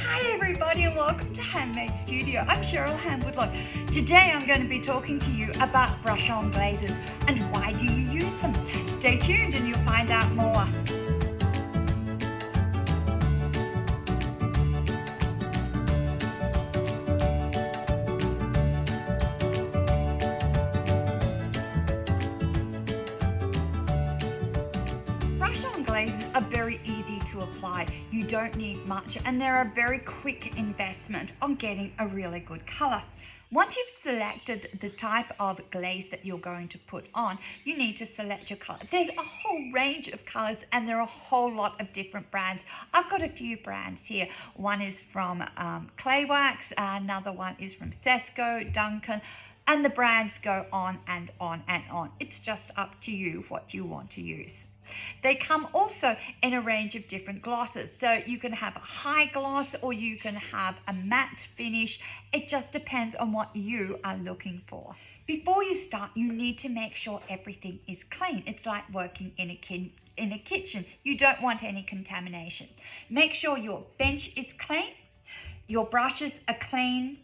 Hi everybody and welcome to Hann-Made Studio. I'm Cheryl Hann-Woodlock. Today I'm going to be talking to you about brush-on glazes and why do you use them. Stay tuned and you'll find out more. Brush-on glazes are very easy to apply. You don't need much and they're a very quick investment on getting a really good color. Once you've selected the type of glaze that you're going to put on, you need to select your color. There's a whole range of colors and there are a whole lot of different brands. I've got a few brands here. One is from Clay Wax, another one is from Sesco, Duncan, and the brands go on and on and on. It's just up to you what you want to use. They come also in a range of different glosses. So you can have a high gloss or you can have a matte finish. It just depends on what you are looking for. Before you start, you need to make sure everything is clean. It's like working in a kitchen. You don't want any contamination. Make sure your bench is clean, your brushes are clean,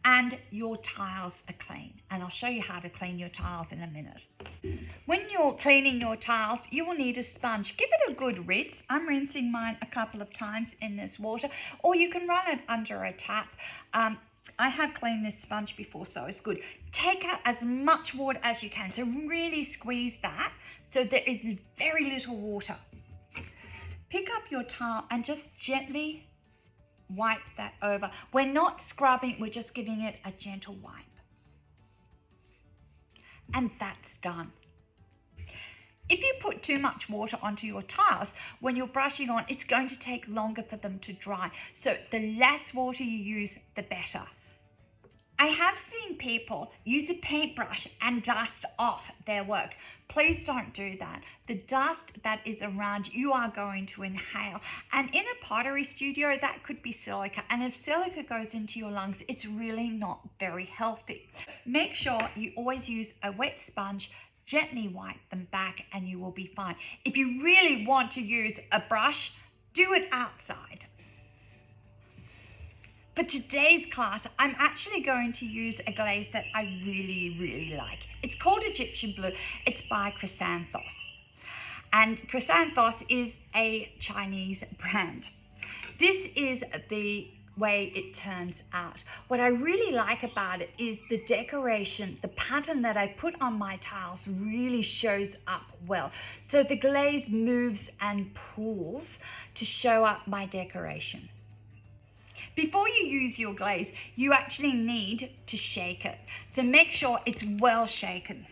and your tiles are clean. And I'll show you how to clean your tiles in a minute. When you're cleaning your tiles, you will need a sponge. Give it a good rinse. I'm rinsing mine a couple of times in this water, or you can run it under a tap. I have cleaned this sponge before, so it's good. Take out as much water as you can. So really squeeze that so there is very little water. Pick up your tile and just gently wipe that over. We're not scrubbing, we're just giving it a gentle wipe. And that's done. If you put too much water onto your tiles, when you're brushing on, it's going to take longer for them to dry. So the less water you use, the better. I have seen people use a paintbrush and dust off their work. Please don't do that. The dust that is around you are going to inhale. And in a pottery studio, that could be silica. And if silica goes into your lungs, it's really not very healthy. Make sure you always use a wet sponge, gently wipe them back, and you will be fine. If you really want to use a brush, do it outside. For today's class, I'm actually going to use a glaze that I really like. It's called Egyptian Blue. It's by Chrysanthos. And Chrysanthos is a Chinese brand. This is the way it turns out. What I really like about it is the decoration, the pattern that I put on my tiles really shows up well. So the glaze moves and pulls to show up my decoration. Before you use your glaze, you actually need to shake it. So make sure it's well shaken.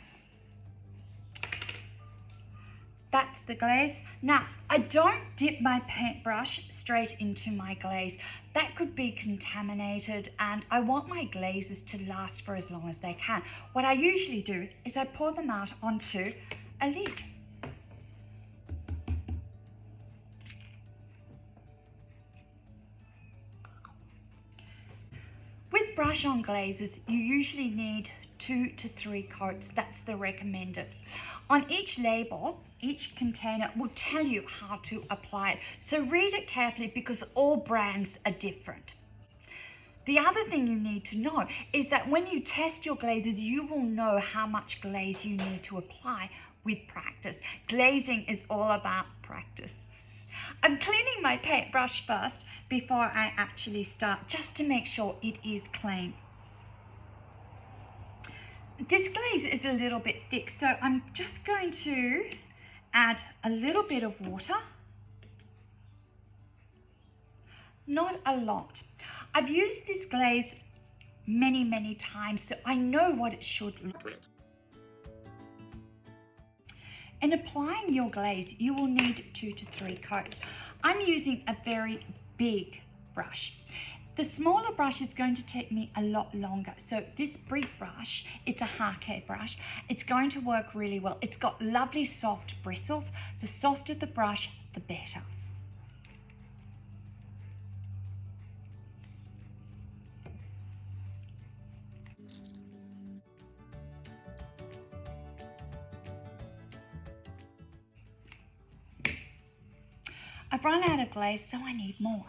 That's the glaze. Now, I don't dip my paintbrush straight into my glaze. That could be contaminated and I want my glazes to last for as long as they can. What I usually do is I pour them out onto a lid. With brush-on glazes, you usually need 2 to 3 coats. That's the recommended. On each label, each container will tell you how to apply it. So read it carefully because all brands are different. The other thing you need to know is that when you test your glazes, you will know how much glaze you need to apply with practice. Glazing is all about practice. I'm cleaning my paintbrush first before I actually start, just to make sure it is clean. This glaze is a little bit thick, so I'm just going to add a little bit of water. Not a lot. I've used this glaze many times, so I know what it should look like. In applying your glaze, you will need 2 to 3 coats. I'm using a very big brush. The smaller brush is going to take me a lot longer. So this big brush, it's a Hann-Made brush. It's going to work really well. It's got lovely soft bristles. The softer the brush, the better. I've run out of glaze, so I need more.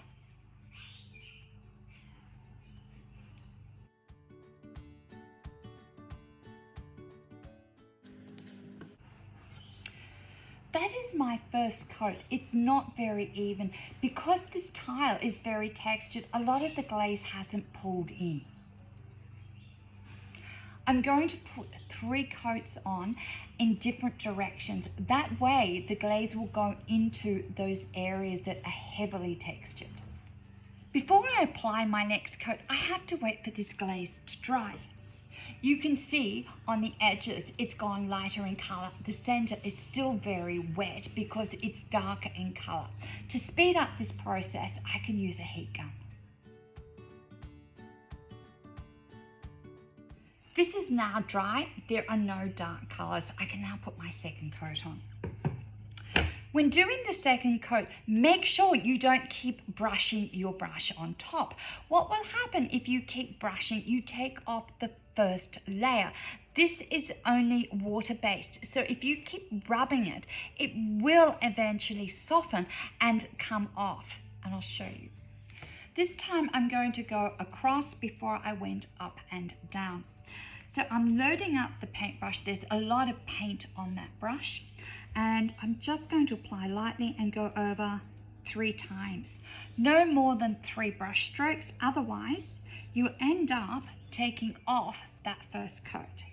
That is my first coat. It's not very even. Because this tile is very textured, a lot of the glaze hasn't pulled in. I'm going to put 3 coats on in different directions. That way the glaze will go into those areas that are heavily textured. Before I apply my next coat, I have to wait for this glaze to dry. You can see on the edges it's gone lighter in color. The center is still very wet because it's darker in color. To speed up this process, I can use a heat gun. This is now dry. There are no dark colors. I can now put my second coat on. When doing the second coat, make sure you don't keep brushing your brush on top. What will happen if you keep brushing? You take off the first layer. This is only water-based, so if you keep rubbing it, it will eventually soften and come off, and I'll show you. This time I'm going to go across before I went up and down. So I'm loading up the paintbrush. There's a lot of paint on that brush, and I'm just going to apply lightly and go over 3 times. No more than 3 brush strokes, otherwise you'll end up taking off that first coat.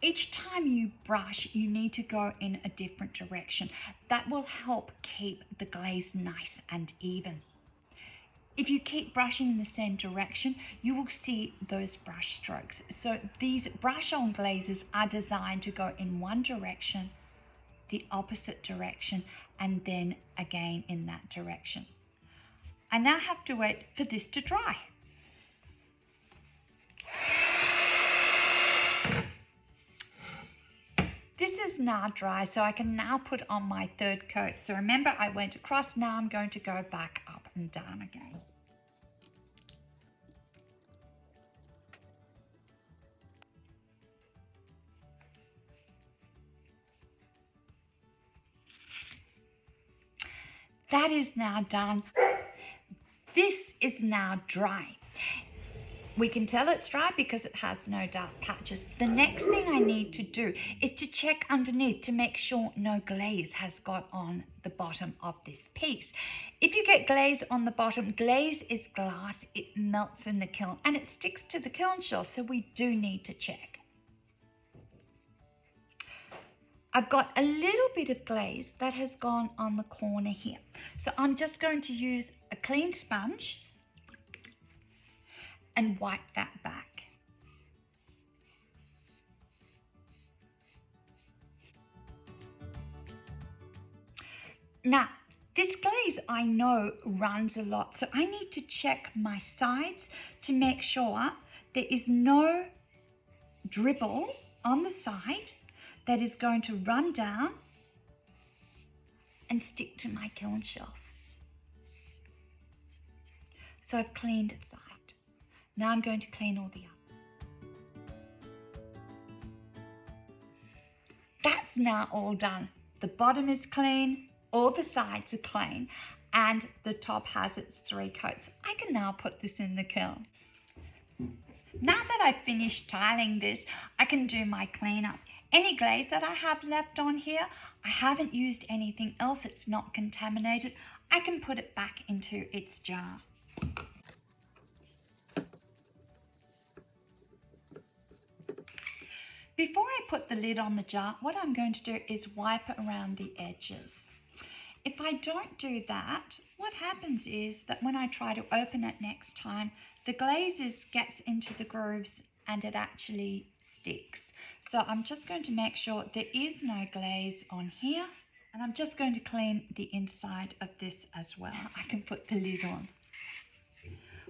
Each time you brush, you need to go in a different direction. That will help keep the glaze nice and even. If you keep brushing in the same direction, you will see those brush strokes. So these brush-on glazes are designed to go in one direction, the opposite direction, and then again in that direction. I now have to wait for this to dry. This is now dry, so I can now put on my third coat. So remember, I went across, now I'm going to go back up and down again. That is now done. This is now dry. We can tell it's dry because it has no dark patches. The next thing I need to do is to check underneath to make sure no glaze has got on the bottom of this piece. If you get glaze on the bottom, glaze is glass, it melts in the kiln and it sticks to the kiln shell, so we do need to check. I've got a little bit of glaze that has gone on the corner here. So I'm just going to use a clean sponge and wipe that back. Now, this glaze I know runs a lot, so I need to check my sides to make sure there is no dribble on the side that is going to run down and stick to my kiln shelf. So I've cleaned it side. Now I'm going to clean all the others. That's now all done. The bottom is clean, all the sides are clean, and the top has its 3 coats. I can now put this in the kiln. Now that I've finished tiling this, I can do my cleanup. Any glaze that I have left on here, I haven't used anything else, it's not contaminated. I can put it back into its jar. Before I put the lid on the jar, what I'm going to do is wipe around the edges. If I don't do that, what happens is that when I try to open it next time, the glazes gets into the grooves and it actually sticks. So I'm just going to make sure there is no glaze on here, and I'm just going to clean the inside of this as well. I can put the lid on.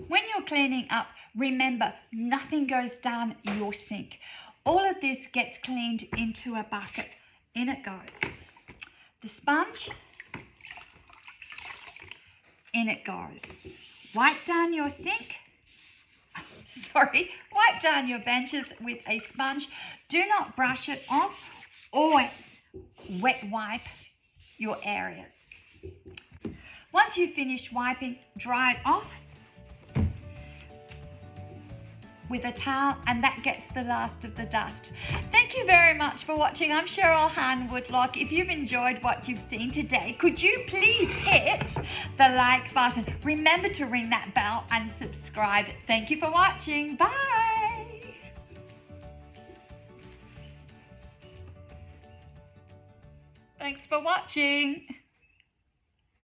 When you're cleaning up, remember, nothing goes down your sink. All of this gets cleaned into a bucket. In it goes. The sponge, in it goes. Wipe down your sink. Wipe down your benches with a sponge. Do not brush it off. Always wet wipe your areas. Once you've finished wiping, dry it off. with a towel, and that gets the last of the dust. Thank you very much for watching. I'm Cheryl Hann-Woodlock. If you've enjoyed what you've seen today, could you please hit the like button? Remember to ring that bell and subscribe. Thank you for watching. Bye. Thanks for watching.